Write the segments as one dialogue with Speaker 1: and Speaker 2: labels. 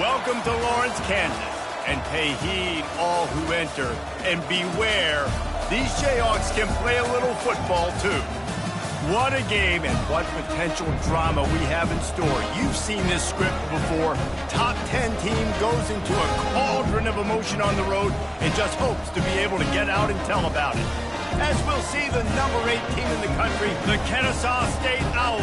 Speaker 1: Welcome to Lawrence, Kansas, and pay heed all who enter, and beware, these Jayhawks can play a little football too. What a game and what potential drama we have in store. You've seen this script before. Top 10 team goes into a cauldron of emotion on the road and just hopes to be able to get out and tell about it. As we'll see the number 8 team in the country, the Kennesaw State Owls,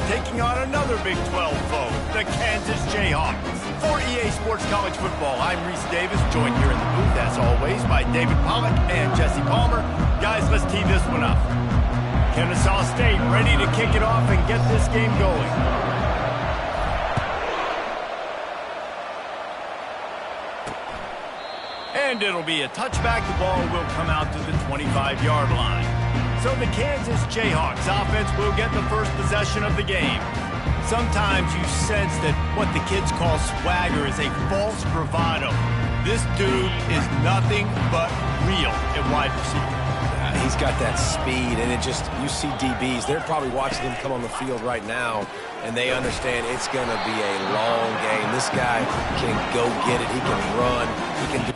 Speaker 1: taking on another Big 12 foe, the Kansas Jayhawks. For EA Sports College Football, I'm Reese Davis, joined here in the booth, as always, by David Pollack and Jesse Palmer. Guys, let's tee this one up. Kennesaw State ready to kick it off and get this game going. And it'll be a touchback. The ball will come out to the 25-yard line. So the Kansas Jayhawks offense will get the first possession of the game. Sometimes you sense that what the kids call swagger is a false bravado. This dude is nothing but real at wide receiver.
Speaker 2: He's got that speed, and you see DBs, they're probably watching him come on the field right now, and they understand it's going to be a long game. This guy can go get it. He can run. He can do.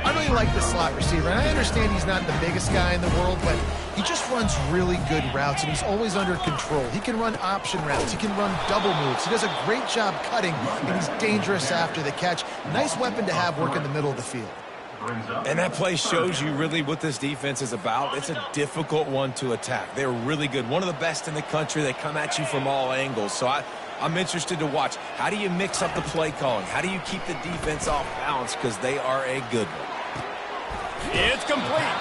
Speaker 3: I really like this slot receiver, and I understand he's not the biggest guy in the world, but he just runs really good routes, and he's always under control. He can run option routes. He can run double moves. He does a great job cutting, and he's dangerous after the catch. Nice weapon to have work in the middle of the field.
Speaker 2: And that play shows you really what this defense is about. It's a difficult one to attack. They're really good. One of the best in the country. They come at you from all angles. So I'm interested to watch. How do you mix up the play calling? How do you keep the defense off balance? Because they are a good one.
Speaker 1: It's complete.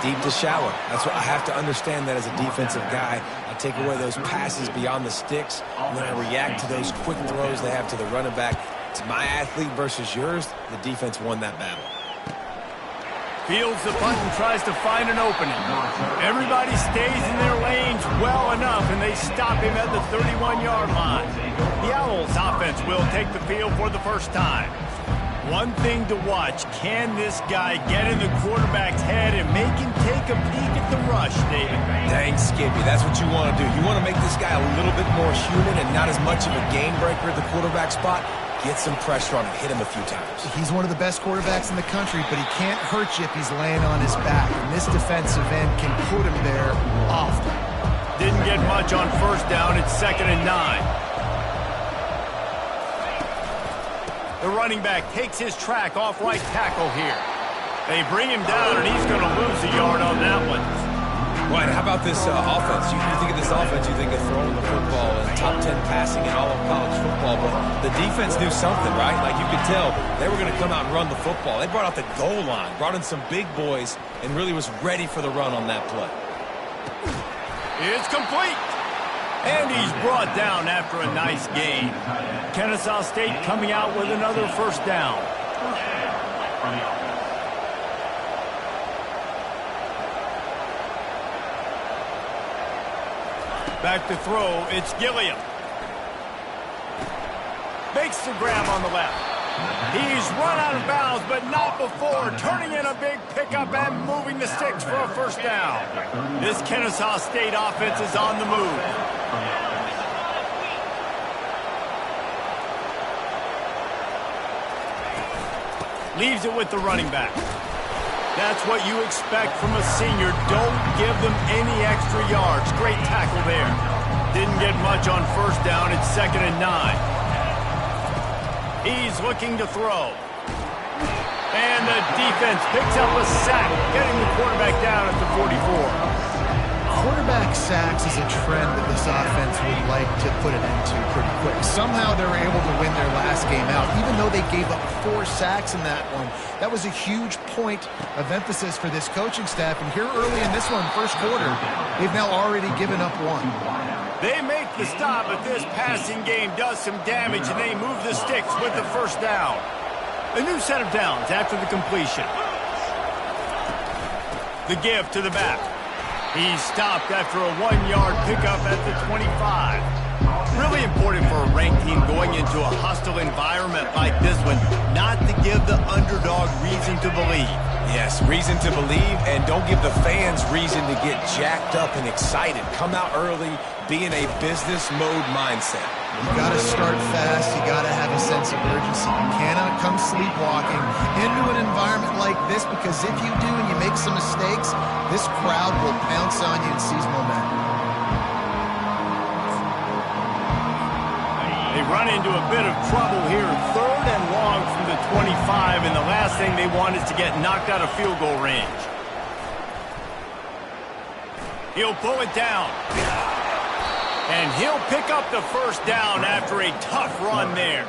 Speaker 2: Deep to shallow. That's what I have to understand that as a defensive guy. I take away those passes beyond the sticks, and then I react to those quick throws they have to the running back. It's my athlete versus yours. The defense won that battle.
Speaker 1: Fields the punt and tries to find an opening. Everybody stays in their lanes well enough, and they stop him at the 31-yard line. The Owls offense will take the field for the first time. One thing to watch, can this guy get in the quarterback's head and make him take a peek at the rush, David?
Speaker 2: Dang, Skippy, that's what you want to do. You want to make this guy a little bit more human and not as much of a game breaker at the quarterback spot. Get some pressure on him, hit him a few times.
Speaker 3: He's one of the best quarterbacks in the country, but he can't hurt you if he's laying on his back. And this defensive end can put him there often.
Speaker 1: Didn't get much on first down. It's 2nd and 9. The running back takes his track off right tackle here. They bring him down, and he's going to lose a yard on that one.
Speaker 2: Right, how about this offense? You think of this offense, you think of throwing the football and top 10 passing in all of college football, but the defense knew something, right? Like you could tell they were going to come out and run the football. They brought out the goal line, brought in some big boys, and really was ready for the run on that play.
Speaker 1: It's complete. And he's brought down after a nice game. Kennesaw State coming out with another first down. Back to throw, it's Gilliam. Makes the grab on the left. He's run out of bounds, but not before turning in a big pickup and moving the sticks for a first down. This Kennesaw State offense is on the move. Leaves it with the running back. That's what you expect from a senior. Don't give them any extra yards. Great tackle there. Didn't get much on first down. It's 2nd and 9. He's looking to throw. And the defense picks up a sack, getting the quarterback down at the 44.
Speaker 3: Quarterback sacks is a trend that this offense would like to put an end to pretty quick. Somehow they were able to win their last game out, even though they gave up 4 sacks in that one. That was a huge point of emphasis for this coaching staff. And here early in this one, first quarter, they've now already given up 1.
Speaker 1: They make the stop, but this passing game does some damage, and they move the sticks with the first down. A new set of downs after the completion. The give to the back. He's stopped after a 1-yard pickup at the 25. Really important for a ranked team going into a hostile environment like this one, not to give the underdog reason to believe.
Speaker 2: Yes, reason to believe, and don't give the fans reason to get jacked up and excited. Come out early, be in a business mode mindset.
Speaker 3: You got to start fast. You got to have a sense of urgency. You cannot come sleepwalking into an environment like this, because if you do and you make some mistakes, this crowd will pounce on you and seize momentum.
Speaker 1: They run into a bit of trouble here. 3rd and long from the 25, and the last thing they want is to get knocked out of field goal range. He'll pull it down. And he'll pick up the first down after a tough run there.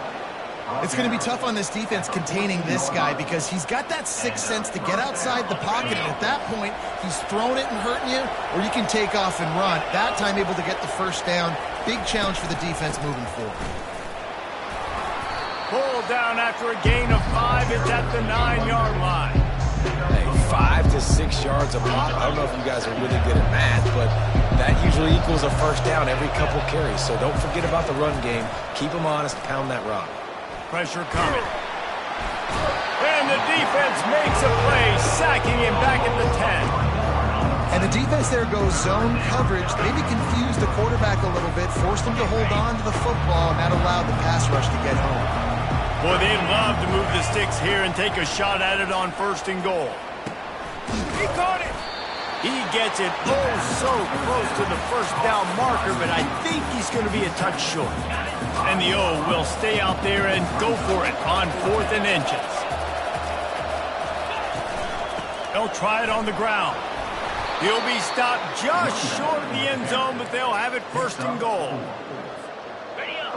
Speaker 3: It's going to be tough on this defense containing this guy, because he's got that sixth sense to get outside the pocket, and at that point, he's throwing it and hurting you, or you can take off and run. That time able to get the first down. Big challenge for the defense moving forward.
Speaker 1: Pulled down after a gain of 5. It's at the 9-yard line.
Speaker 2: Hey, 5 to 6 yards a pop. I don't know if you guys are really good at math, but that usually equals a first down every couple carries. So don't forget about the run game. Keep them honest, pound that rock.
Speaker 1: Pressure coming. And the defense makes a play, sacking him back at the 10.
Speaker 3: And the defense there goes zone coverage, maybe confused the quarterback a little bit, forced him to hold on to the football, and that allowed the pass rush to get home.
Speaker 1: Boy, they'd love to move the sticks here and take a shot at it on 1st and goal. He caught it. He gets it so close to the first down marker, but I think he's going to be a touch short. And the O will stay out there and go for it on 4th and inches. They'll try it on the ground. He'll be stopped just short of the end zone, but they'll have it 1st and goal.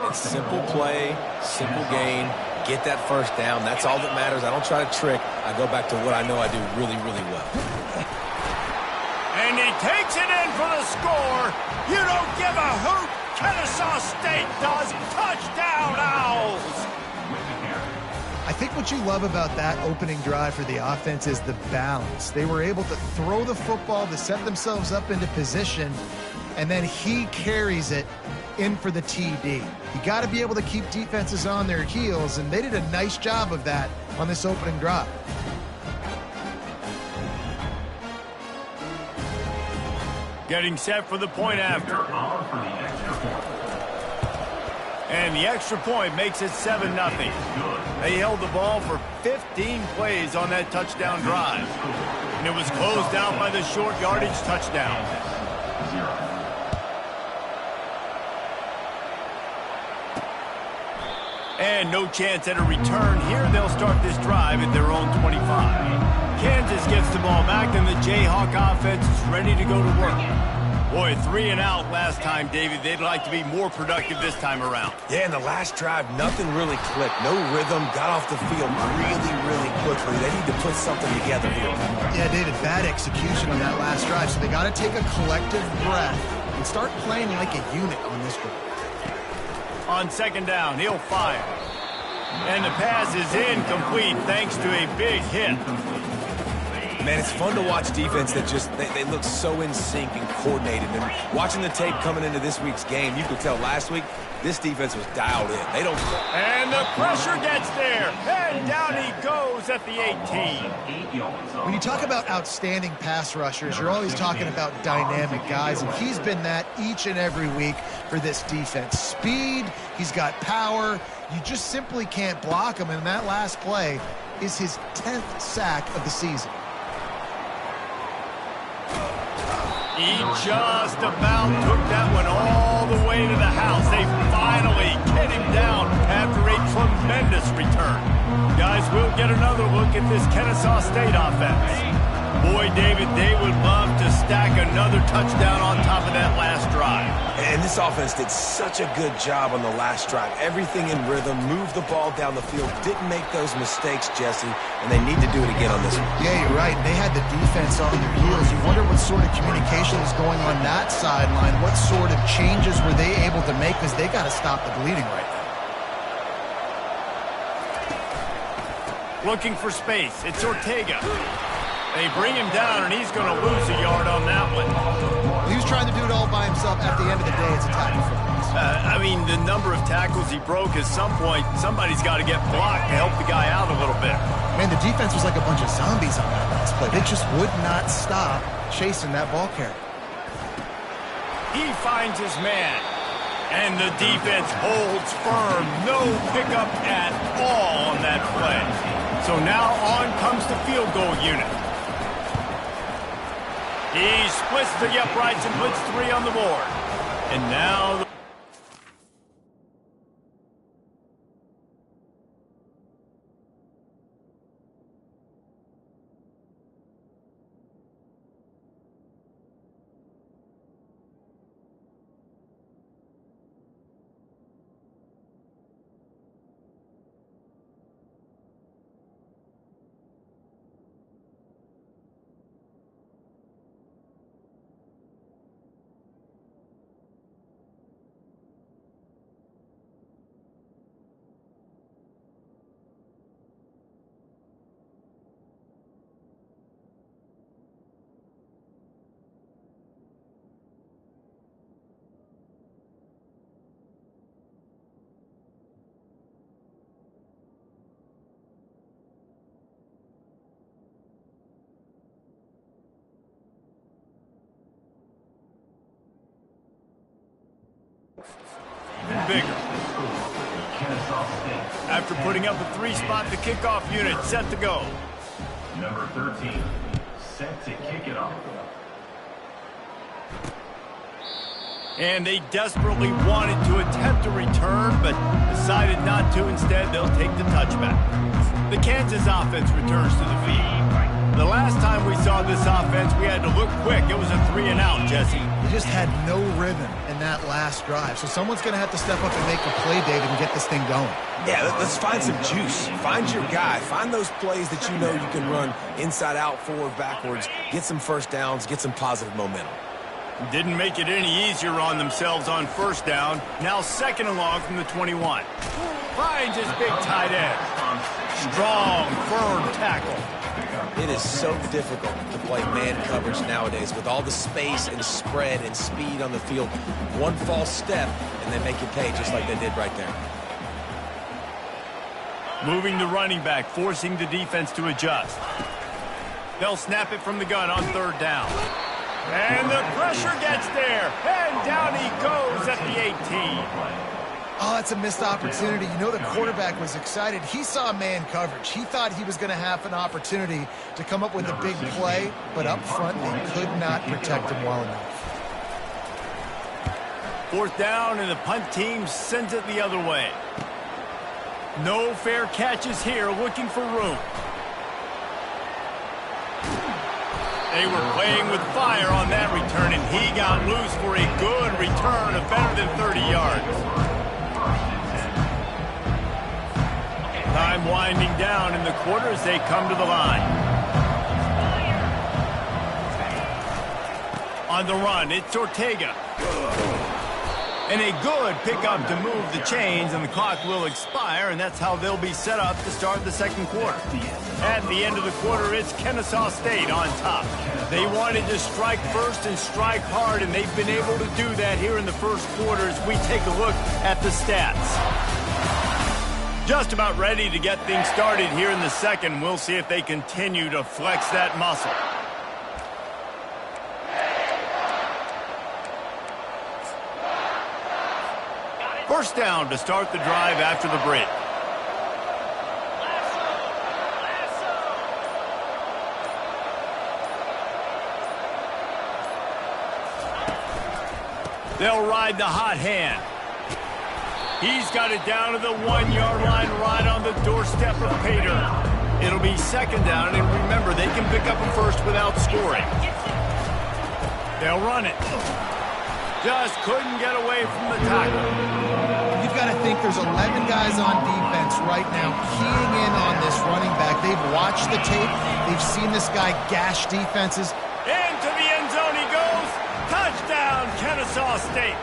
Speaker 2: It's simple play, simple game. Get that first down. That's all that matters. I don't try to trick. I go back to what I know I do really, really well.
Speaker 1: And he takes it in for the score. You don't give a hoot. Kennesaw State does. Touchdown, Owls.
Speaker 3: I think what you love about that opening drive for the offense is the balance. They were able to throw the football to set themselves up into position, and then he carries it in for the TD. You got to be able to keep defenses on their heels, and they did a nice job of that on this opening drive.
Speaker 1: Getting set for the point after. And the extra point makes it 7-0. They held the ball for 15 plays on that touchdown drive. And it was closed out by the short yardage touchdown. And no chance at a return here. They'll start this drive at their own 25. Kansas gets the ball back, and the Jayhawk offense is ready to go to work. Boy, 3 and out last time, David. They'd like to be more productive this time around.
Speaker 2: Yeah, in the last drive, nothing really clicked. No rhythm, got off the field really, really quickly. They need to put something together here.
Speaker 3: Yeah, David, bad execution on that last drive, so they got to take a collective breath and start playing like a unit on this one.
Speaker 1: On 2nd down, he'll fire. And the pass is incomplete thanks to a big hit.
Speaker 2: Man, it's fun to watch defense that just, they look so in sync and coordinated. And watching the tape coming into this week's game, you could tell last week, this defense was dialed in. They don't...
Speaker 1: And the pressure gets there. And down he goes at the 18.
Speaker 3: When you talk about outstanding pass rushers, you're always talking about dynamic guys, and he's been that each and every week for this defense. Speed, he's got power. You just simply can't block him, and that last play is his 10th sack of the season.
Speaker 1: He just about took that one all the way to the house. They finally get him down after a tremendous return. Guys, we'll get another look at this Kennesaw State offense. Boy, David, they would love to stack another touchdown on top of that last drive.
Speaker 2: And this offense did such a good job on the last drive. Everything in rhythm, moved the ball down the field, didn't make those mistakes, Jesse, and they need to do it again on this one.
Speaker 3: Yeah, you're right. They had the defense on their heels. You wonder what sort of communication was going on that sideline. What sort of changes were they able to make, because they got to stop the bleeding right now.
Speaker 1: Looking for space. It's Ortega. They bring him down, and he's going to lose a yard on that one.
Speaker 3: He was trying to do it all by himself. At the end of the day, it's a tackle for us.
Speaker 1: I mean, the number of tackles he broke, at some point, somebody's got to get blocked to help the guy out a little bit.
Speaker 3: Man, the defense was like a bunch of zombies on that last play. They just would not stop chasing that ball carrier.
Speaker 1: He finds his man, and the defense holds firm. No pickup at all on that play. So now on comes the field goal unit. He splits the uprights and puts 3 on the board. And now... bigger. After putting up a 3-spot, the kickoff unit set to go.
Speaker 4: Number 13, set to kick it off.
Speaker 1: And they desperately wanted to attempt a return, but decided not to. Instead, they'll take the touchback. The Kansas offense returns to the field. The last time we saw this offense, we had to look quick. It was a 3-and-out, Jesse.
Speaker 3: They just had no rhythm in that last drive. So someone's going to have to step up and make a play, David, and get this thing going.
Speaker 2: Yeah, let's find some juice. Find your guy. Find those plays that you know you can run inside out, forward, backwards. Get some first downs. Get some positive momentum.
Speaker 1: Didn't make it any easier on themselves on first down. Now 2nd and long from the 21. Finds his big tight end. Strong, firm tackle.
Speaker 2: It is so difficult to play man coverage nowadays with all the space and spread and speed on the field. One false step, and they make you pay just like they did right there.
Speaker 1: Moving the running back, forcing the defense to adjust. They'll snap it from the gun on 3rd down. And the pressure gets there. And down he goes at the 18.
Speaker 3: Oh, that's a missed opportunity. You know, the quarterback was excited. He saw man coverage. He thought he was going to have an opportunity to come up with a big play, but up front, they could not protect him well enough.
Speaker 1: 4th down, and the punt team sends it the other way. No fair catches here, looking for room. They were playing with fire on that return, and he got loose for a good return of better than 30 yards. Time winding down in the quarter as they come to the line. On the run, it's Ortega. And a good pickup to move the chains, and the clock will expire, and that's how they'll be set up to start the 2nd quarter. At the end of the quarter, it's Kennesaw State on top. They wanted to strike first and strike hard, and they've been able to do that here in the 1st quarter as we take a look at the stats. Just about ready to get things started here in the 2nd. We'll see if they continue to flex that muscle. First down to start the drive after the break. They'll ride the hot hand. He's got it down to the 1-yard line right on the doorstep of Pater. It'll be second down, and remember, they can pick up a first without scoring. They'll run it. Just couldn't get away from the tackle.
Speaker 3: You've got to think there's 11 guys on defense right now keying in on this running back. They've watched the tape. They've seen this guy gash defenses.
Speaker 1: Into the end zone he goes. Touchdown, Kennesaw State.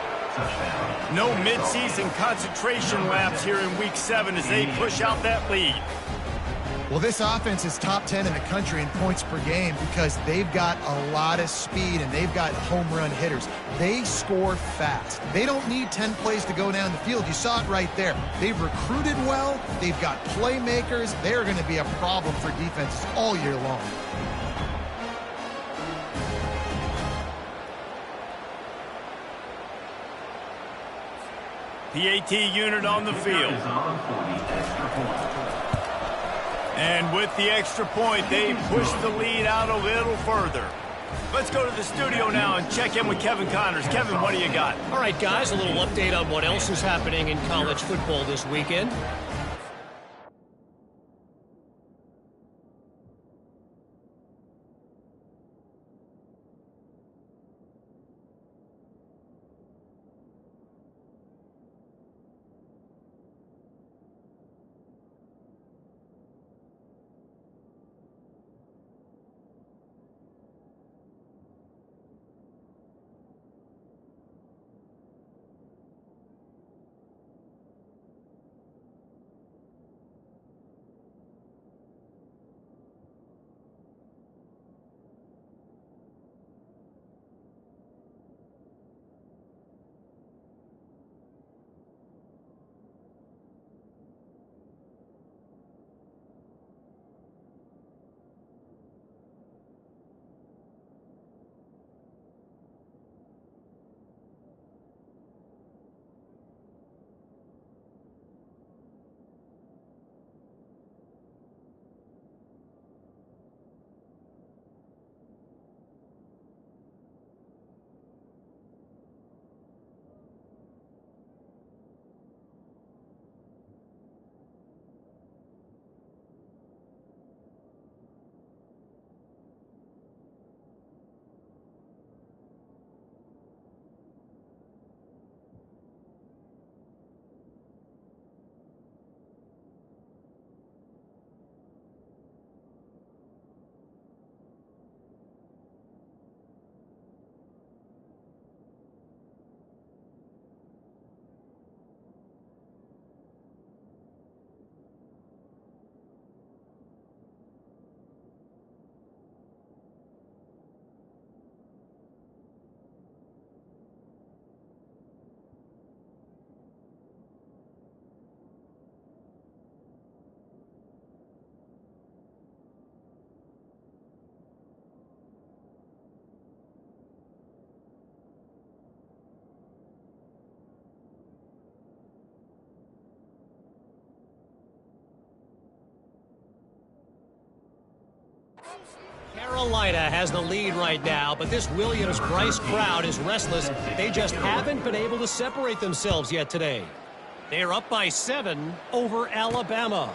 Speaker 1: No midseason concentration laps here in Week 7 as they push out that lead.
Speaker 3: Well, this offense is top 10 in the country in points per game because they've got a lot of speed and they've got home run hitters. They score fast. They don't need 10 plays to go down the field. You saw it right there. They've recruited well. They've got playmakers. They're going to be a problem for defenses all year long.
Speaker 1: PAT unit on the field. And with the extra point, they push the lead out a little further. Let's go to the studio now and check in with Kevin Connors. Kevin, what do you got?
Speaker 5: All right, guys, a little update on what else is happening in college football this weekend. Carolina has the lead right now, but this Williams-Brice crowd is restless. They just haven't been able to separate themselves yet today. They're up by 7 over Alabama.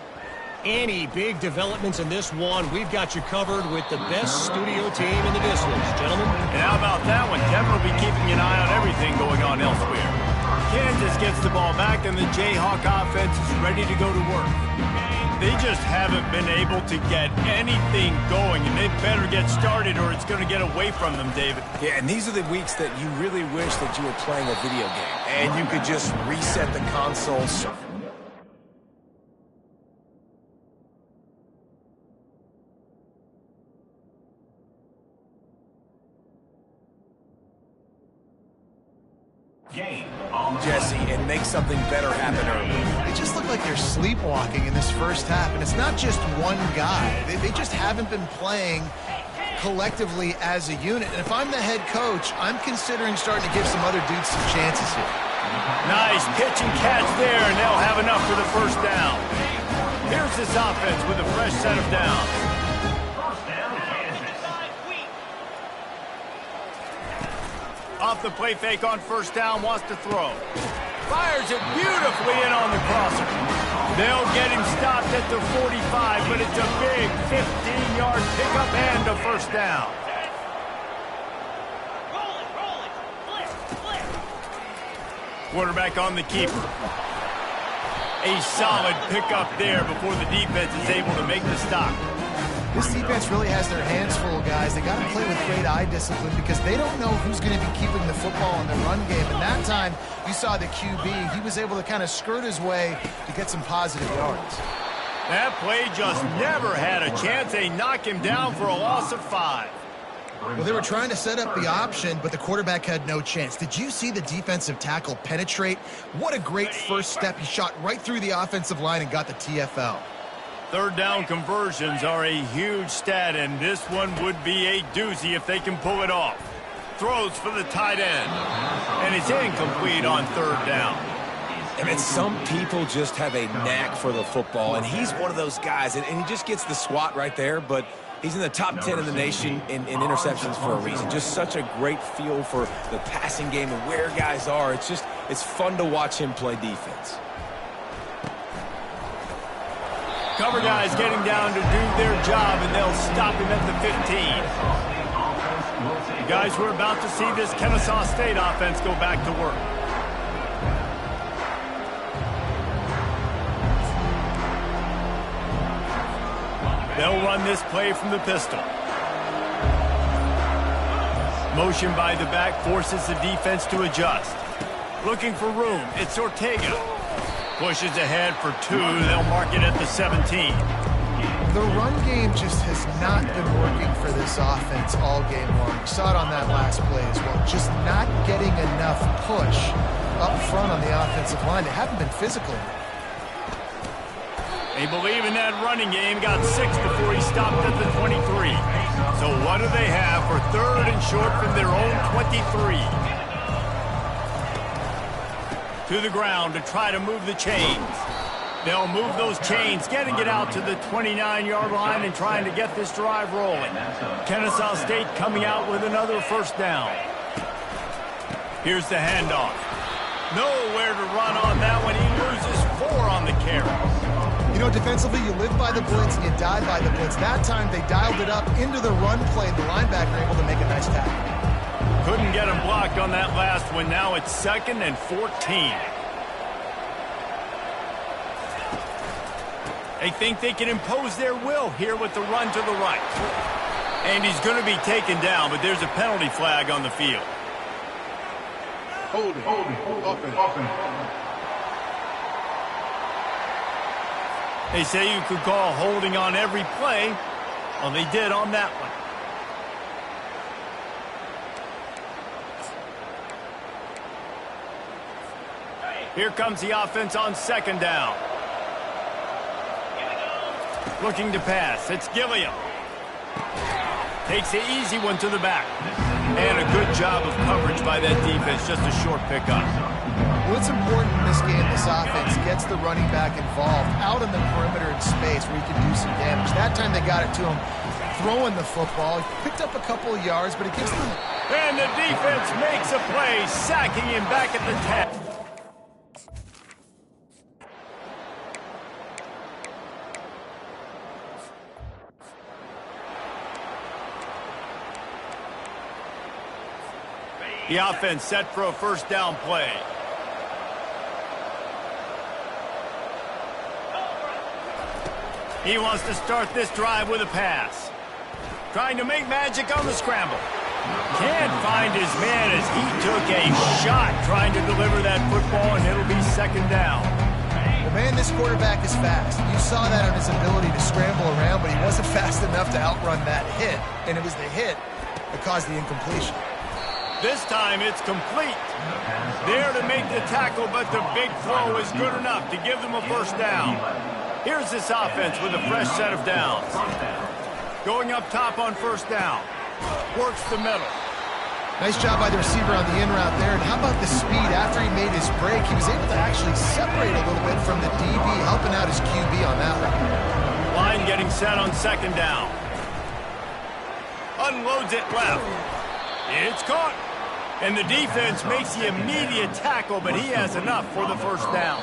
Speaker 5: Any big developments in this one, we've got you covered with the best studio team in the business, gentlemen.
Speaker 1: And how about that one? Kevin will be keeping an eye on everything going on elsewhere. Kansas gets the ball back, and the Jayhawk offense is ready to go to work. They just haven't been able to get anything going, and they better get started or it's going to get away from them, David.
Speaker 2: Yeah, and these are the weeks that you really wish that you were playing a video game and you could just reset the console. Jesse, and make something better happen early.
Speaker 3: They just look like they're sleepwalking in this first half, and it's not just one guy. They just haven't been playing collectively as a unit. And if I'm the head coach, I'm considering starting to give some other dudes some chances here.
Speaker 1: Nice pitch and catch there, and they'll have enough for the first down. Here's this offense with a fresh set of downs. Off the play fake on first down, wants to throw. Fires it beautifully in on the crosser. They'll get him stopped at the 45, but it's a big 15-yard pickup and a first down. Quarterback on the keeper. A solid pickup there before the defense is able to make the stop.
Speaker 3: This defense really has their hands full, guys. They got to play with great eye discipline because they don't know who's going to be keeping the football in the run game. And that time, you saw the QB. He was able to kind of skirt his way to get some positive yards.
Speaker 1: That play just never had a chance. They knock him down for a loss of 5.
Speaker 3: Well, they were trying to set up the option, but the quarterback had no chance. Did you see the defensive tackle penetrate? What a great first step. He shot right through the offensive line and got the TFL.
Speaker 1: Third down conversions are a huge stat, and this one would be a doozy if they can pull it off. Throws for the tight end, and it's incomplete on third down.
Speaker 2: I mean, some people just have a knack for the football, and he's one of those guys, and he just gets the swat right there, but he's in the top 10 in the nation in interceptions for a reason. Just such a great feel for the passing game and where guys are. It's fun to watch him play defense.
Speaker 1: Cover guys getting down to do their job, and they'll stop him at the 15. You guys, we're about to see this Kennesaw State offense go back to work. They'll run this play from the pistol. Motion by the back forces the defense to adjust. Looking for room, it's Ortega. Pushes ahead for 2. They'll mark it at the 17.
Speaker 3: The run game just has not been working for this offense all game long. We saw it on that last play as well. Just not getting enough push up front on the offensive line. They haven't been physical.
Speaker 1: They believe in that running game. Got 6 before he stopped at the 23. So what do they have for third and short from their own 23? To the ground to try to move the chains. They'll move those chains, getting it out to the 29-yard line and trying to get this drive rolling. Kennesaw State coming out with another first down. Here's the handoff. Nowhere to run on that one. He loses 4 on the carry.
Speaker 3: You know, defensively, you live by the blitz and you die by the blitz. That time, they dialed it up into the run play. The linebacker able to make a nice tackle.
Speaker 1: Couldn't get him blocked on that last one. Now it's 2nd and 14. They think they can impose their will here with the run to the right. And he's going to be taken down, but there's a penalty flag on the field.
Speaker 6: Hold it. Offense.
Speaker 1: They say you could call holding on every play. Well, they did on that one. Here comes the offense on 2nd down. Looking to pass. It's Gilliam. Takes the easy one to the back. And a good job of coverage by that defense. Just a short pickup.
Speaker 3: What's important in this game, this offense gets the running back involved out in the perimeter in space where he can do some damage. That time they got it to him throwing the football. He picked up a couple of yards, but it gives them...
Speaker 1: And the defense makes a play, sacking him back at the 10. The offense set for a first down play. He wants to start this drive with a pass. Trying to make magic on the scramble. Can't find his man as he took a shot trying to deliver that football, and it'll be 2nd down.
Speaker 3: Well, man, this quarterback is fast. You saw that on his ability to scramble around, but he wasn't fast enough to outrun that hit, and it was the hit that caused the incompletion.
Speaker 1: This time it's complete. There to make the tackle, but the big throw is good enough to give them a first down. Here's this offense with a fresh set of downs. Going up top on first down. Works the middle.
Speaker 3: Nice job by the receiver on the in route there. And how about the speed after he made his break? He was able to actually separate a little bit from the DB, helping out his QB on that one.
Speaker 1: Line getting set on 2nd down. Unloads it left. It's caught. And the defense makes the immediate tackle, but he has enough for the first down.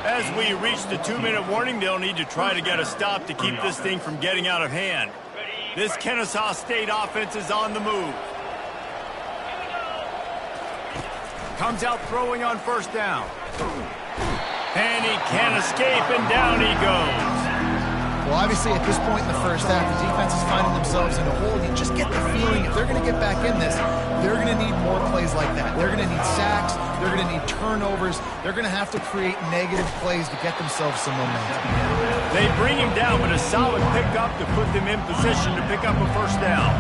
Speaker 1: As we reach the 2-minute warning, they'll need to try to get a stop to keep this thing from getting out of hand. This Kennesaw State offense is on the move. Comes out throwing on first down. And he can't escape, and down he goes.
Speaker 3: Well, obviously, at this point in the first half, the defense is finding themselves in a hole. You just get the feeling if they're going to get back in this, they're going to need more plays like that. They're going to need sacks. They're going to need turnovers. They're going to have to create negative plays to get themselves some momentum.
Speaker 1: They bring him down, but a solid pickup to put them in position to pick up a first down.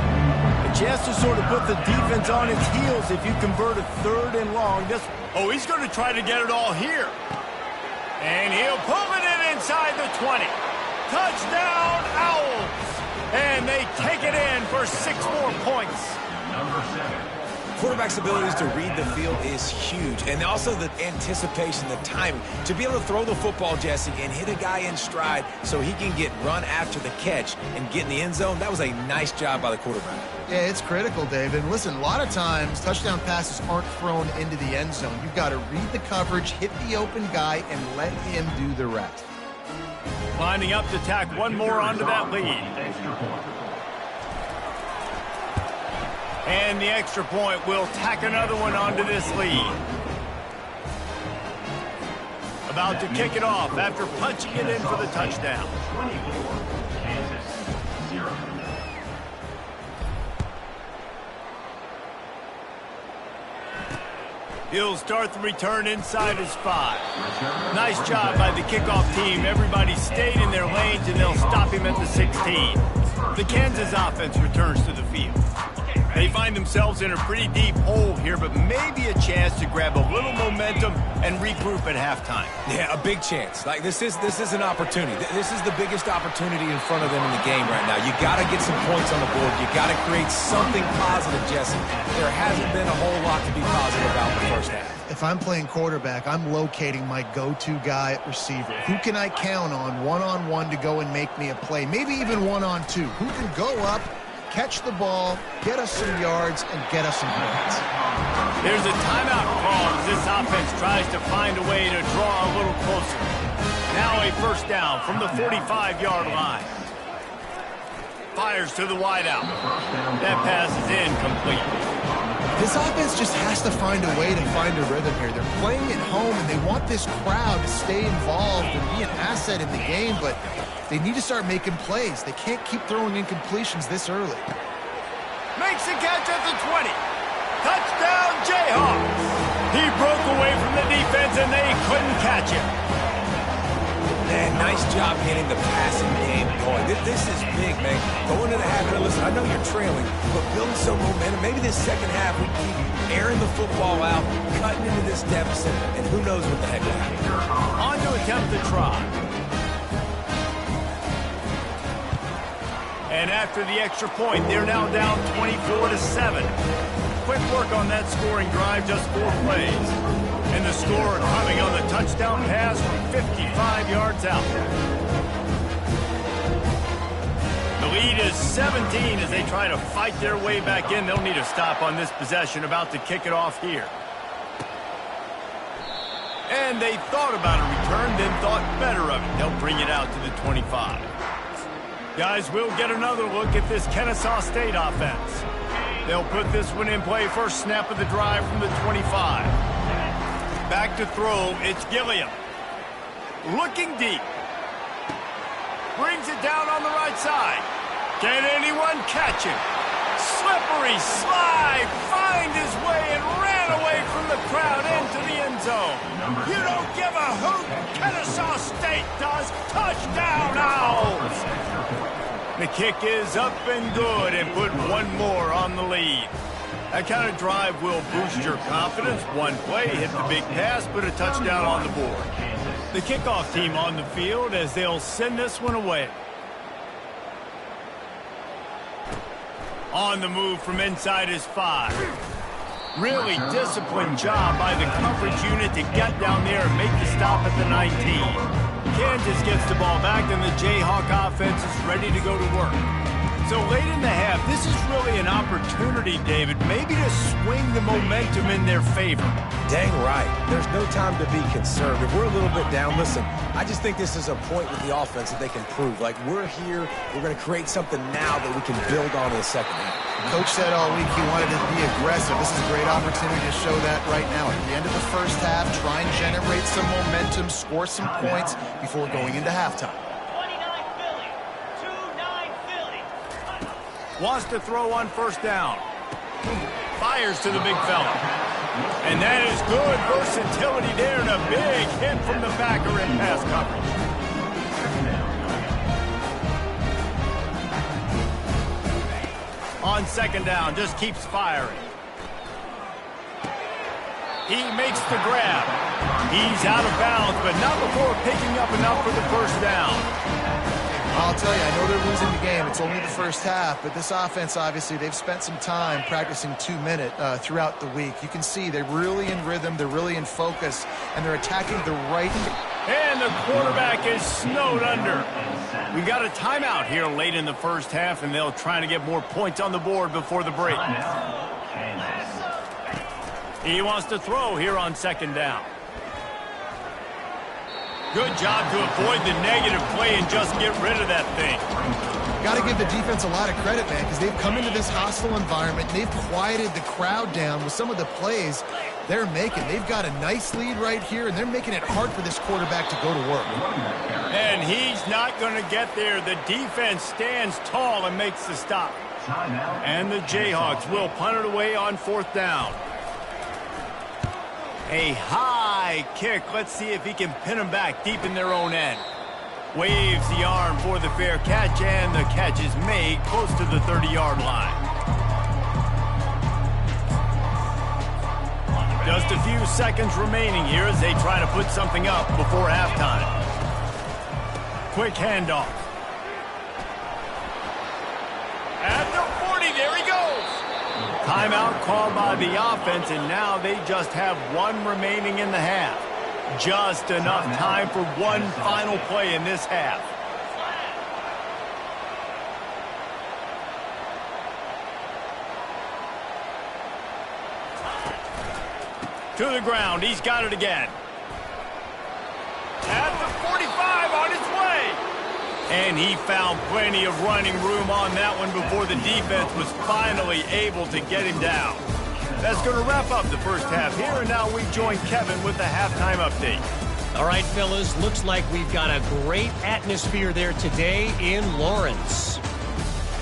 Speaker 1: A chance to sort of put the defense on its heels if you convert a 3rd and long. Oh, he's going to try to get it all here. And he'll pull it in inside the 20. Touchdown, Owls! And they take it in for 6 more points.
Speaker 4: Number 7.
Speaker 2: Quarterback's abilities to read the field is huge, and also the anticipation, the timing. To be able to throw the football, Jesse, and hit a guy in stride so he can get run after the catch and get in the end zone, that was a nice job by the quarterback.
Speaker 3: Yeah, it's critical, David. And listen, a lot of times, touchdown passes aren't thrown into the end zone. You've got to read the coverage, hit the open guy, and let him do the rest.
Speaker 1: Lining up to tack one more onto that lead. And the extra point will tack another one onto this lead. About to kick it off after punching it in for the touchdown.
Speaker 4: 24, Kansas, 0.
Speaker 1: He'll start the return inside his 5. Nice job by the kickoff team. Everybody stayed in their lanes, and they'll stop him at the 16. The Kansas offense returns to the field. They find themselves in a pretty deep hole here, but maybe a chance to grab a little momentum and regroup at halftime.
Speaker 2: Yeah, a big chance. Like this is an opportunity. This is the biggest opportunity in front of them in the game right now. You got to get some points on the board. You got to create something positive, Jesse. There hasn't been a whole lot to be positive about in the first half.
Speaker 3: If I'm playing quarterback, I'm locating my go-to guy at receiver. Who can I count on one-on-one to go and make me a play? Maybe even one-on-two. Who can go up, catch the ball, get us some yards, and get us some points.
Speaker 1: There's a timeout call as this offense tries to find a way to draw a little closer. Now a first down from the 45-yard line. Fires to the wideout. That pass is incomplete.
Speaker 3: This offense just has to find a way to find a rhythm here. They're playing at home, and they want this crowd to stay involved and be an asset in the game, but they need to start making plays. They can't keep throwing incompletions this early.
Speaker 1: Makes the catch at the 20. Touchdown, Jayhawks. He broke away from the defense, and they couldn't catch him.
Speaker 2: Man, nice job getting the passing game going. This is big, man. Going into the half, and listen, I know you're trailing, but building some momentum. Maybe this second half we keep airing the football out, cutting into this deficit, and who knows what the heck will happen.
Speaker 1: On to attempt the try. And after the extra point, they're now down 24-7. Quick work on that scoring drive, just 4 plays. And the score coming on the touchdown pass from 55 yards out. The lead is 17 as they try to fight their way back in. They'll need a stop on this possession, about to kick it off here. And they thought about a return, then thought better of it. They'll bring it out to the 25. Guys, we'll get another look at this Kennesaw State offense. They'll put this one in play. First snap of the drive from the 25. Back to throw, it's Gilliam. Looking deep. Brings it down on the right side. Can anyone catch him? Slippery slide, find his way and ran away from the crowd into the end zone. You don't give a hoot. Kennesaw State does. Touchdown, Owls. The kick is up and good, and put one more on the lead. That kind of drive will boost your confidence. One play, hit the big pass, put a touchdown on the board. The kickoff team on the field as they'll send this one away. On the move from inside his 5. Really disciplined job by the coverage unit to get down there and make the stop at the 19. Kansas gets the ball back, and the Jayhawk offense is ready to go to work. So late in the half, this is really an opportunity, David, maybe to swing the momentum in their favor.
Speaker 2: Dang right. There's no time to be conservative. We're a little bit down. Listen, I just think this is a point with the offense that they can prove. Like, we're here, we're going to create something now that we can build on in the second half.
Speaker 3: Coach said all week he wanted to be aggressive. This is a great opportunity to show that right now. At the end of the first half, try and generate some momentum, score some points before going into halftime.
Speaker 1: Wants to throw on first down. Fires to the big fella. And that is good versatility there, and a big hit from the backer in pass coverage. On second down, just keeps firing. He makes the grab. He's out of bounds, but not before picking up enough for the first down.
Speaker 3: I'll tell you, I know they're losing the game. It's only the first half, but this offense, obviously, they've spent some time practicing 2-minute throughout the week. You can see they're really in rhythm, they're really in focus, and they're attacking the right.
Speaker 1: And the quarterback is snowed under. We got a timeout here late in the first half, and they'll try to get more points on the board before the break. He wants to throw here on second down. Good job to avoid the negative play and just get rid of that thing.
Speaker 3: Got to give the defense a lot of credit, man, because they've come into this hostile environment. They've quieted the crowd down with some of the plays they're making. They've got a nice lead right here, and they're making it hard for this quarterback to go to work.
Speaker 1: And he's not going to get there. The defense stands tall and makes the stop. And the Jayhawks will punt it away on fourth down. A high kick. Let's see if he can pin them back deep in their own end. Waves the arm for the fair catch, and the catch is made close to the 30-yard line. Just a few seconds remaining here as they try to put something up before halftime. Quick handoff. At the 40, there he goes. Timeout called by the offense, and now they just have one remaining in the half. Just enough time for one final play in this half. To the ground, he's got it again. At the 45, on his way. And he found plenty of running room on that one before the defense was finally able to get him down. That's going to wrap up the first half here, and now we join Kevin with the halftime update.
Speaker 5: All right, fellas, looks like we've got a great atmosphere there today in Lawrence.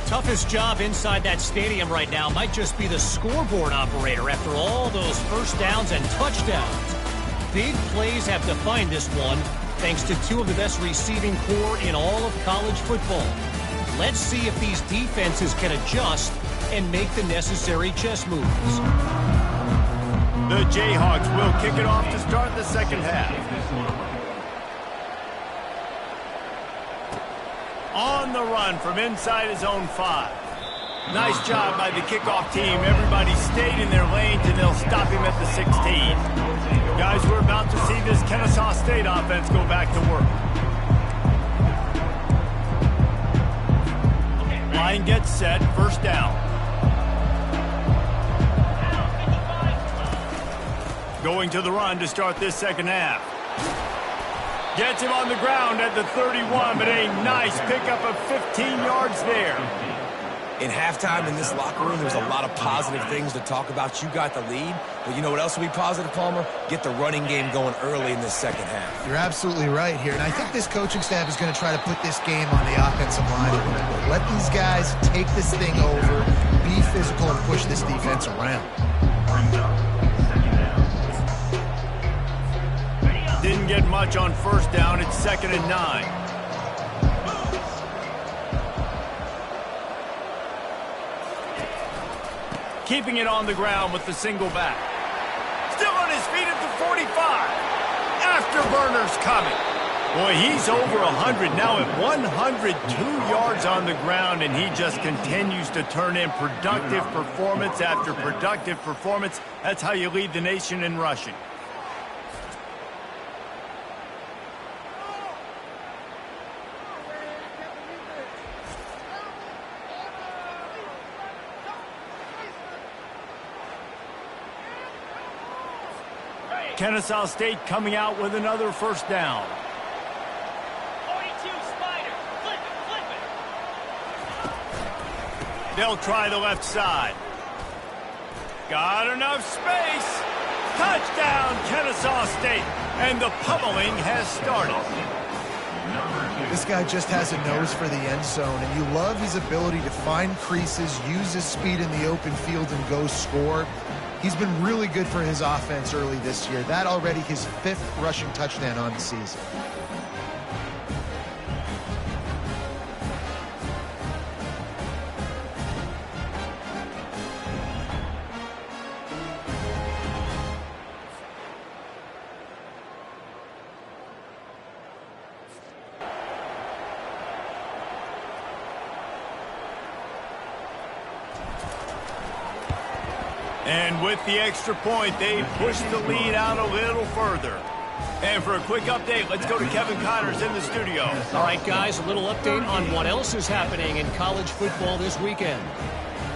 Speaker 5: Toughest job inside that stadium right now might just be the scoreboard operator after all those first downs and touchdowns. Big plays have defined this one, thanks to two of the best receiving corps in all of college football. Let's see if these defenses can adjust and make the necessary chess moves.
Speaker 1: The Jayhawks will kick it off to start the second half. On the run from inside his own 5. Nice job by the kickoff team. Everybody stayed in their lanes, and they'll stop him at the 16. Guys, we're about to see this Kennesaw State offense go back to work. Line gets set, first down. Going to the run to start this second half. Gets him on the ground at the 31, but a nice pickup of 15 yards there.
Speaker 2: In halftime in this locker room, there's a lot of positive things to talk about. You got the lead, but you know what else will be positive, Palmer? Get the running game going early in this second half.
Speaker 3: You're absolutely right here, and I think this coaching staff is going to try to put this game on the offensive line a little bit. Let these guys take this thing over, be physical, and push this defense around.
Speaker 1: Didn't get much on first down. It's 2nd and 9. Keeping it on the ground with the single back. Still on his feet at the 45. Afterburners coming. Boy, he's over 100 now at 102 yards on the ground, and he just continues to turn in productive performance after productive performance. That's how you lead the nation in rushing. Kennesaw State coming out with another first down.
Speaker 7: 42 Spider. Flip it.
Speaker 1: They'll try the left side. Got enough space. Touchdown, Kennesaw State. And the pummeling has started.
Speaker 3: This guy just has a nose for the end zone, and you love his ability to find creases, use his speed in the open field, and go score. He's been really good for his offense early this year. That already his 5th rushing touchdown on the season.
Speaker 1: And with the extra point, they push the lead out a little further. And for a quick update, let's go to Kevin Connors in the studio.
Speaker 5: All right, guys, a little update on what else is happening in college football this weekend.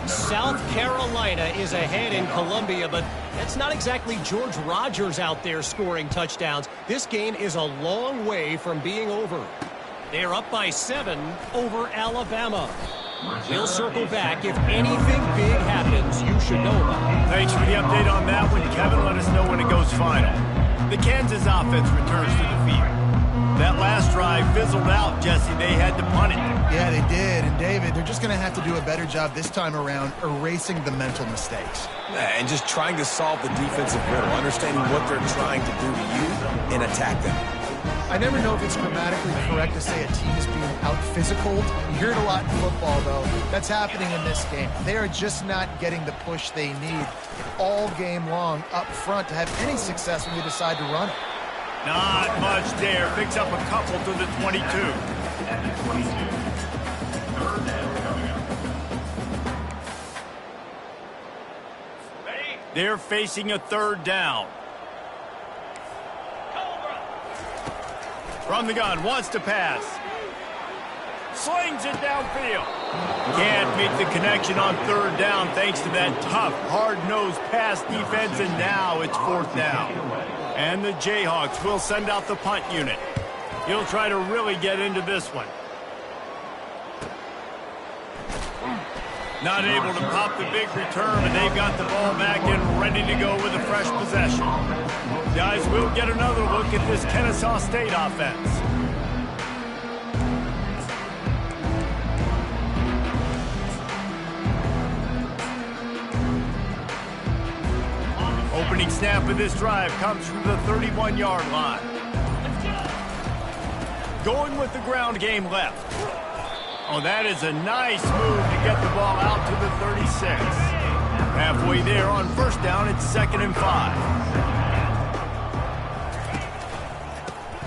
Speaker 5: South Carolina is ahead in Columbia, but that's not exactly George Rogers out there scoring touchdowns. This game is a long way from being over. They're up by 7 over Alabama. We'll circle back. If anything big happens, you should know about it.
Speaker 1: Thanks for the update on that one, Kevin. Let us know when it goes final. The Kansas offense returns to the field. That last drive fizzled out, Jesse. They had to punt it.
Speaker 3: Yeah, they did. And, David, they're just going to have to do a better job this time around erasing the mental mistakes.
Speaker 2: And just trying to solve the defensive riddle, understanding what they're trying to do to you and attack them.
Speaker 3: I never know if it's grammatically correct to say a team is being out-physicaled. You hear it a lot in football, though. That's happening in this game. They are just not getting the push they need all game long up front to have any success when they decide to run it.
Speaker 1: Not much there. Picks up a couple to the 22.
Speaker 4: At the 22. Third down coming up.
Speaker 7: Ready?
Speaker 1: They're facing a third down. From the gun, wants to pass. Slings it downfield. Can't make the connection on third down thanks to that tough, hard-nosed pass defense, and now it's 4th down. And the Jayhawks will send out the punt unit. He'll try to really get into this one. Not able to pop the big return, and they've got the ball back and ready to go with a fresh possession. Guys, we'll get another look at this Kennesaw State offense. Opening snap of this drive comes from the 31-yard line. Going with the ground game left. Oh, that is a nice move to get the ball out to the 36. Halfway there on first down, it's 2nd and 5.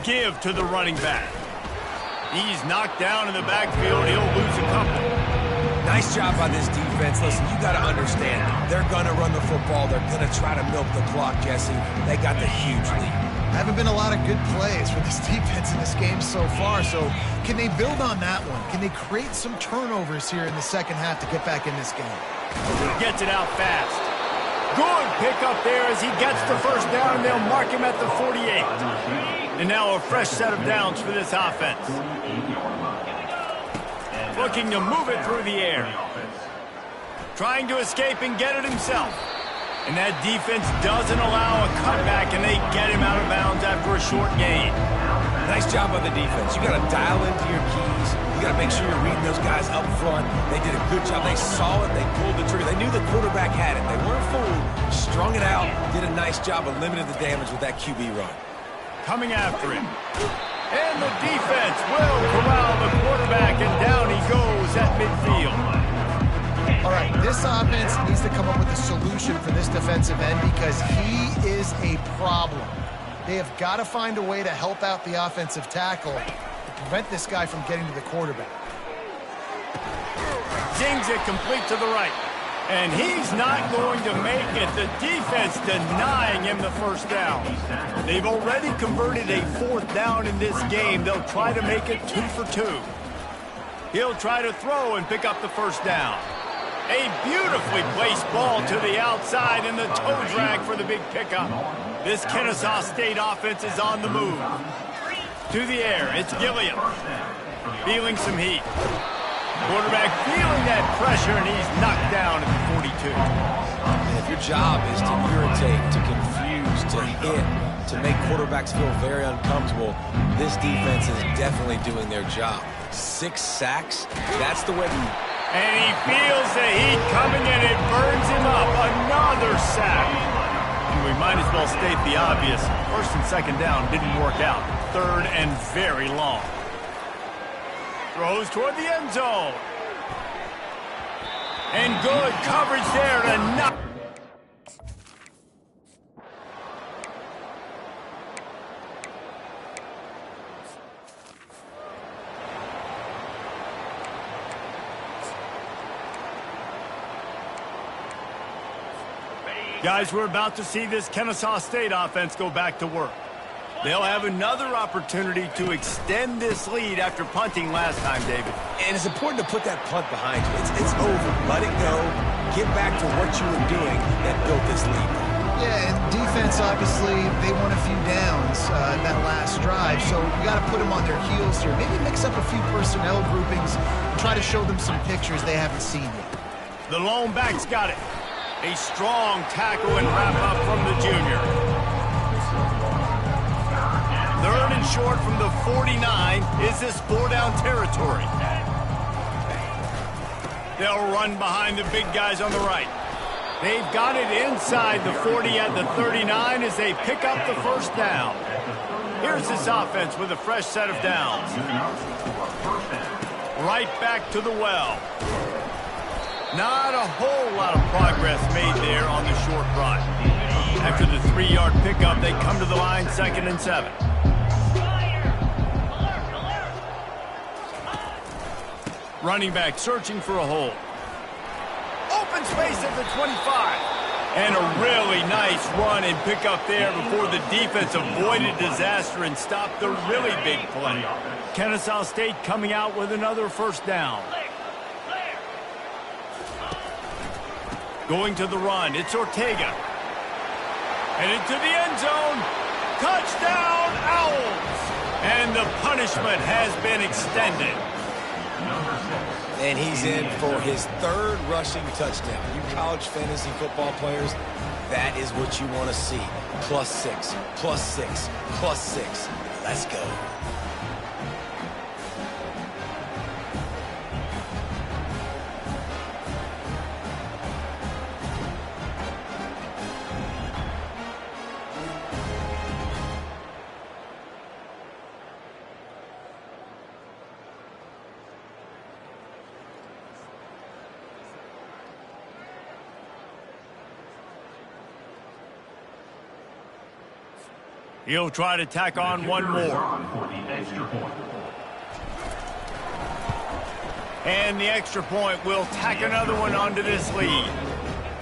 Speaker 1: Give to the running back. He's knocked down in the backfield. He'll lose a couple.
Speaker 2: Nice job by this defense. Listen, you got to understand, they're going to run the football. They're going to try to milk the clock, Jesse. They got the huge lead.
Speaker 3: Haven't been a lot of good plays for this defense in this game so far, so can they build on that one? Can they create some turnovers here in the second half to get back in this game?
Speaker 1: Gets it out fast. Good pickup there as he gets the first down, and they'll mark him at the 48. And now a fresh set of downs for this offense. Looking to move it through the air. Trying to escape and get it himself. And that defense doesn't allow a cutback, and they get him out of bounds after a short gain.
Speaker 2: Nice job by the defense. You got to dial into your keys. You got to make sure you're reading those guys up front. They did a good job. They saw it. They pulled the trigger. They knew the quarterback had it. They weren't fooled. Strung it out. Did a nice job of limiting the damage with that QB run.
Speaker 1: Coming after him. And the defense will corral the quarterback, and down he goes at midfield.
Speaker 3: All right, this offense needs to come up with a solution for this defensive end because he is a problem. They have got to find a way to help out the offensive tackle to prevent this guy from getting to the quarterback.
Speaker 1: Zings it complete to the right. And he's not going to make it. The defense denying him the first down. They've already converted a 4th down in this game. They'll try to make it 2 for 2. He'll try to throw and pick up the first down. A beautifully placed ball to the outside and the toe drag for the big pickup. This Kennesaw State offense is on the move. To the air, it's Gilliam. Feeling some heat. Quarterback feeling that pressure, and he's knocked down at the 42.
Speaker 2: If your job is to irritate, to confuse, to hit, to make quarterbacks feel very uncomfortable, this defense is definitely doing their job. 6 sacks, that's the way to...
Speaker 1: And he feels the heat coming, and it burns him up. Another sack. And we might as well state the obvious. First and second down didn't work out. Third and very long. Throws toward the end zone. And good coverage there to knock. Guys, we're about to see this Kennesaw State offense go back to work. They'll have another opportunity to extend this lead after punting last time, David.
Speaker 2: And it's important to put that punt behind you. It's over. Let it go. Get back to what you were doing that built this lead.
Speaker 3: Yeah, and defense, obviously, they won a few downs that last drive, so you got to put them on their heels here. Maybe mix up a few personnel groupings and try to show them some pictures they haven't seen yet.
Speaker 1: The lone back's got it. A strong tackle and wrap-up from the junior. Third and short from the 49. Is this 4-down territory? They'll run behind the big guys on the right. They've got it inside the 40 at the 39 as they pick up the first down. Here's this offense with a fresh set of downs. Right back to the well. Not a whole lot of progress made there on the short run. After the 3-yard pickup, they come to the line 2nd and 7. Running back searching for a hole. Open space at the 25. And a really nice run and pickup there before the defense avoided disaster and stopped the really big play. Kennesaw State coming out with another first down. Going to the run, it's Ortega. And into the end zone. Touchdown, Owls! And the punishment has been extended.
Speaker 2: And he's in for his 3rd rushing touchdown. You college fantasy football players, that is what you want to see. +6, +6, +6. Let's go.
Speaker 1: He'll try to tack on one more. And the extra point will tack another one onto this lead.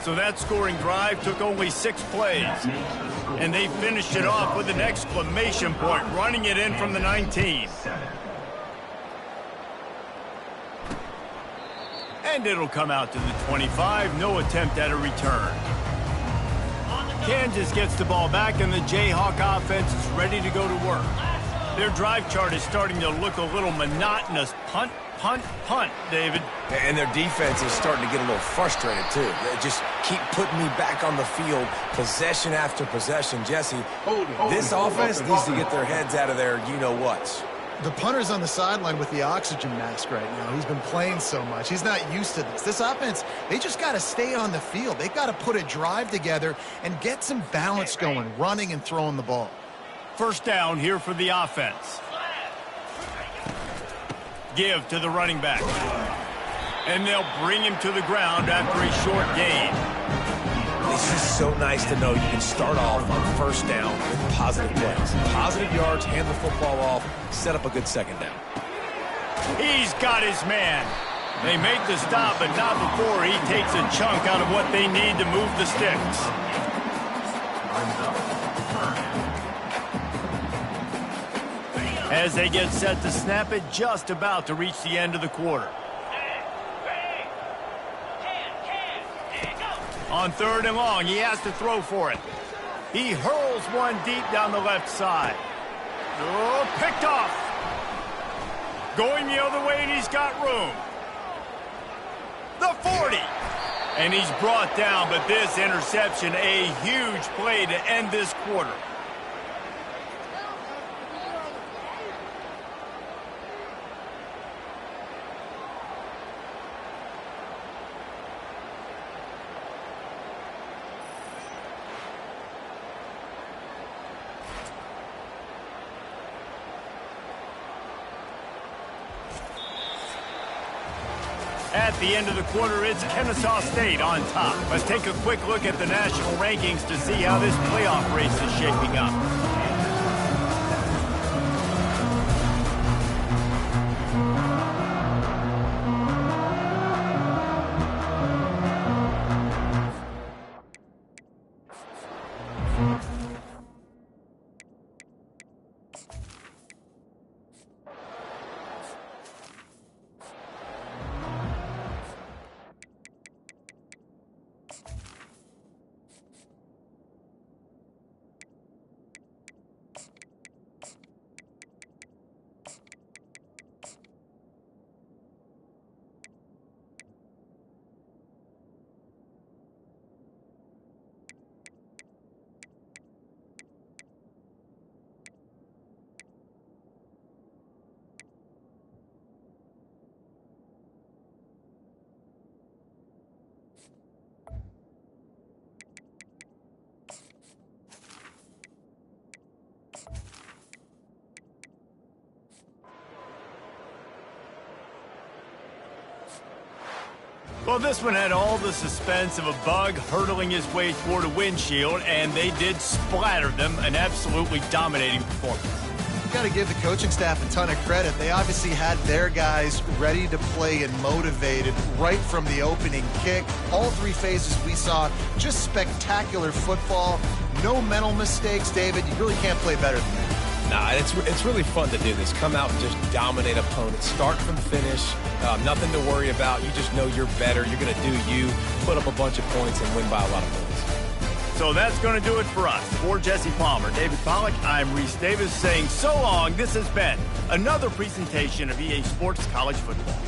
Speaker 1: So that scoring drive took only 6 plays. And they finished it off with an exclamation point, running it in from the 19. And it'll come out to the 25. No attempt at a return. Kansas gets the ball back, and the Jayhawk offense is ready to go to work. Their drive chart is starting to look a little monotonous. Punt, punt, punt, David.
Speaker 2: And their defense is starting to get a little frustrated, too. They just keep putting me back on the field, possession after possession. Jesse, this offense needs to get their heads out of their you-know-whats.
Speaker 3: The punter's on the sideline with the oxygen mask right now. He's been playing so much. He's not used to this. This offense, they just got to stay on the field. They've got to put a drive together and get some balance going, running and throwing the ball.
Speaker 1: First down here for the offense. Give to the running back. And they'll bring him to the ground after a short gain.
Speaker 2: It's just so nice to know you can start off on first down with positive plays. Positive yards, hand the football off, set up a good second down.
Speaker 1: He's got his man. They make the stop, but not before he takes a chunk out of what they need to move the sticks. As they get set to snap it, just about to reach the end of the quarter. On 3rd and long, he has to throw for it. He hurls one deep down the left side. Oh, picked off. Going the other way, and he's got room. The 40. And he's brought down, but this interception, a huge play to end this quarter. At the end of the quarter, it's Kennesaw State on top. Let's take a quick look at the national rankings to see how this playoff race is shaping up. Well, this one had all the suspense of a bug hurtling his way toward a windshield, and they did splatter them. An absolutely dominating performance.
Speaker 3: You've got to give the coaching staff a ton of credit. They obviously had their guys ready to play and motivated right from the opening kick. All 3 phases we saw, just spectacular football. No mental mistakes, David. You really can't play better than that.
Speaker 2: Nah, it's really fun to do this. Come out and just dominate opponents. Start from finish. Nothing to worry about. You just know you're better. You're going to do you, put up a bunch of points, and win by a lot of points.
Speaker 1: So that's going to do it for us. For Jesse Palmer, David Pollack, I'm Reese Davis saying so long. This has been another presentation of EA Sports College Football.